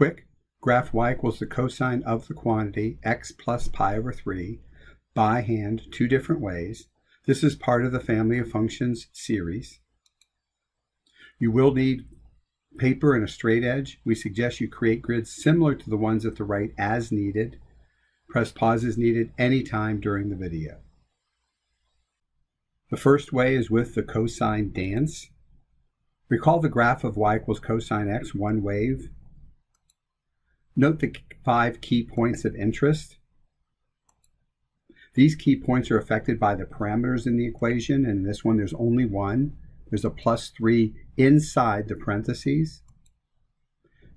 quick, graph y equals the cosine of the quantity x plus pi over 3 by hand 2 different ways. This is part of the family of functions series. You will need paper and a straight edge. We suggest you create grids similar to the ones at the right as needed. Press pause as needed anytime during the video. The first way is with the Cosine Dance. Recall the graph of y equals cosine x, one wave. Note the 5 key points of interest. These key points are affected by the parameters in the equation, and in this one there's only one. There's a +3 inside the parentheses.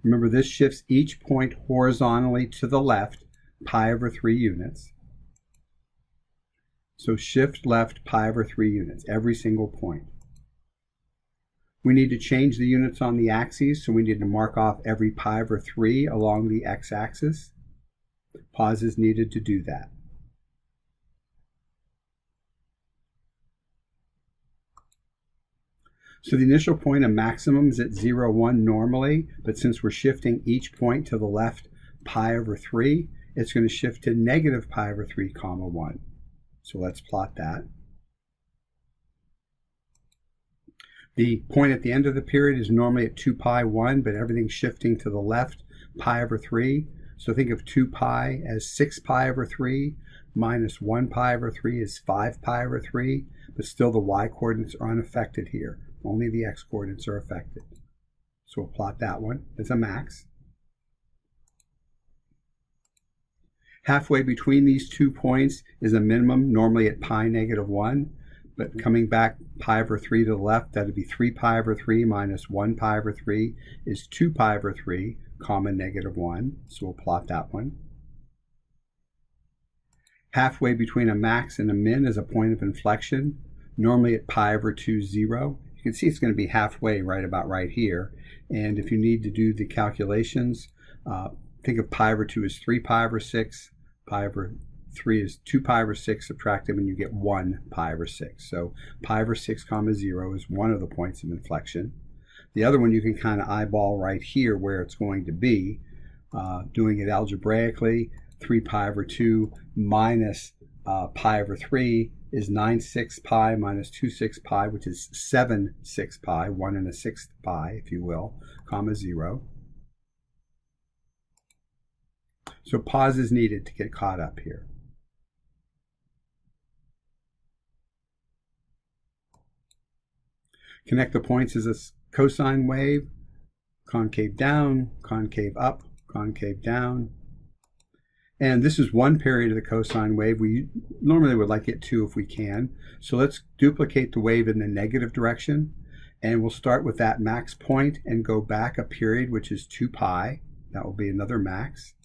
Remember, this shifts each point horizontally to the left pi over 3 units. So shift left pi over 3 units, every single point. We need to change the units on the axes, so we need to mark off every pi over 3 along the x-axis. Pause is needed to do that. So the initial point of maximum is at 0, 1 normally, but since we're shifting each point to the left pi over 3, it's going to shift to negative pi over 3, comma 1. So let's plot that. The point at the end of the period is normally at 2 pi 1, but everything's shifting to the left pi over 3. So think of 2 pi as 6 pi over 3, minus 1 pi over 3 is 5 pi over 3, but still the y-coordinates are unaffected here. Only the x-coordinates are affected. So we'll plot that one as a max. Halfway between these 2 points is a minimum, normally at pi negative 1. But coming back pi over 3 to the left, that would be 3 pi over 3 minus 1 pi over 3 is 2 pi over 3, comma negative 1. So we'll plot that one. Halfway between a max and a min is a point of inflection, normally at pi over 2, 0. You can see it's going to be halfway right about right here. And if you need to do the calculations, think of pi over 2 as 3 pi over 6, pi over 3 is 2 pi over 6, subtract them and you get 1 pi over 6. So pi over 6 comma 0 is one of the points of inflection. The other one you can kind of eyeball right here where it's going to be. Doing it algebraically, 3 pi over 2 minus pi over 3 is 9/6 pi minus 2/6 pi, which is 7/6 pi, 1 and a 6th pi, if you will, comma 0. So pause is needed to get caught up here. Connect the points as a cosine wave, concave down, concave up, concave down. And this is one period of the cosine wave. We normally would like it 2 if we can. So let's duplicate the wave in the negative direction. And we'll start with that max point and go back a period, which is 2 pi. That will be another max.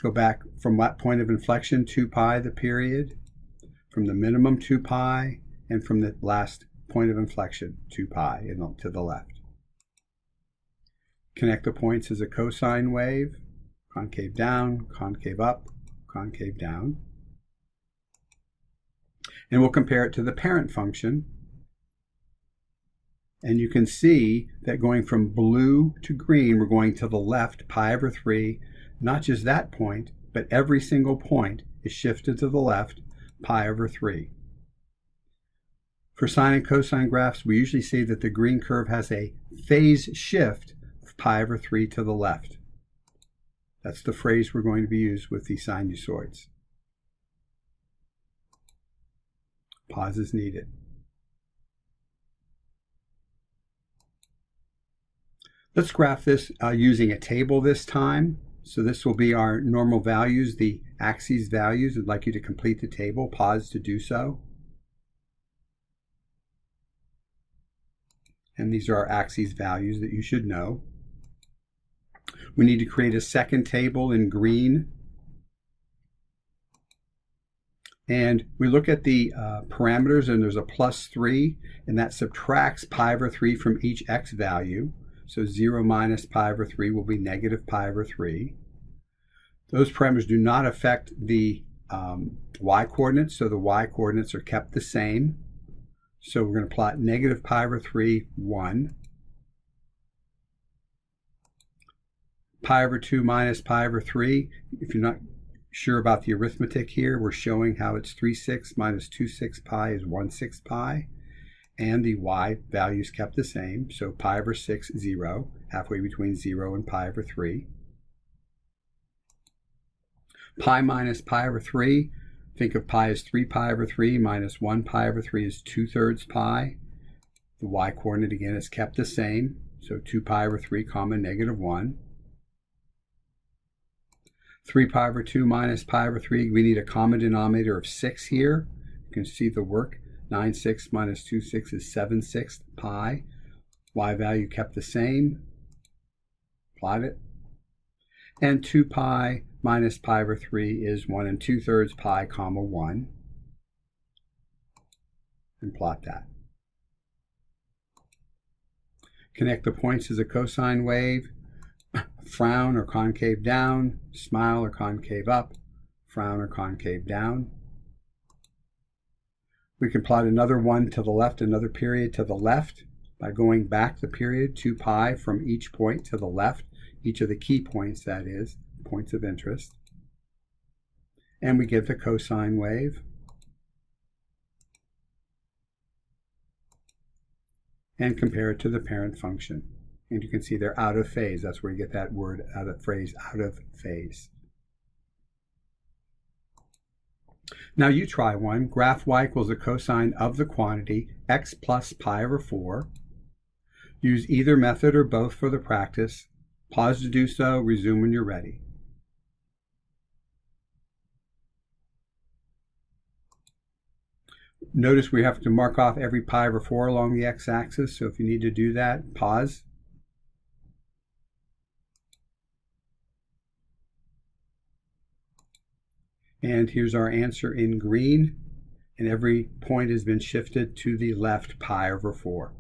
Go back from what point of inflection? 2 pi, the period. From the minimum, 2 pi. And from the last point of inflection, 2 pi, and to the left. Connect the points as a cosine wave. Concave down, concave up, concave down. And we'll compare it to the parent function. And you can see that going from blue to green, we're going to the left pi over 3. Not just that point, but every single point is shifted to the left pi over 3. For sine and cosine graphs, we usually say that the green curve has a phase shift of pi over 3 to the left. That's the phrase we're going to be used with the sinusoids. Pause is needed. Let's graph this using a table this time. So this will be our normal values, the axes values. I'd like you to complete the table. Pause to do so. And these are our axes values that you should know. We need to create a second table in green. And we look at the parameters, and there's a +3, and that subtracts pi over 3 from each x value. So 0 minus pi over 3 will be negative pi over 3. Those parameters do not affect the y-coordinates, so the y-coordinates are kept the same. So we're going to plot negative pi over 3, 1. pi over 2 minus pi over 3. If you're not sure about the arithmetic here, we're showing how it's 3/6 minus 2/6 pi is 1/6 pi. And the y value is kept the same. So pi over 6, 0, halfway between 0 and pi over 3. Pi minus pi over 3, think of pi as 3 pi over 3 minus 1 pi over 3 is 2/3 pi. The y coordinate again is kept the same, so 2 pi over 3 comma -1. 3 pi over 2 minus pi over 3, we need a common denominator of 6 here. You can see the work. 9/6 minus 2/6 is 7/6 pi. Y value kept the same. Plot it. And 2 pi minus pi over 3 is 1 2/3 pi comma 1. And plot that. Connect the points as a cosine wave. Frown or concave down, smile or concave up, frown or concave down. We can plot another one to the left, another period to the left by going back the period, 2 pi from each point to the left, each of the key points, that is, points of interest. And we get the cosine wave. And compare it to the parent function. And you can see they're out of phase. That's where you get that word, phrase, out of phase. Now you try one. Graph y equals the cosine of the quantity x plus pi over 4. Use either method or both for the practice. Pause to do so. Resume when you're ready. Notice we have to mark off every pi over 4 along the x-axis. So if you need to do that, pause. And here's our answer in green, and every point has been shifted to the left pi over 4.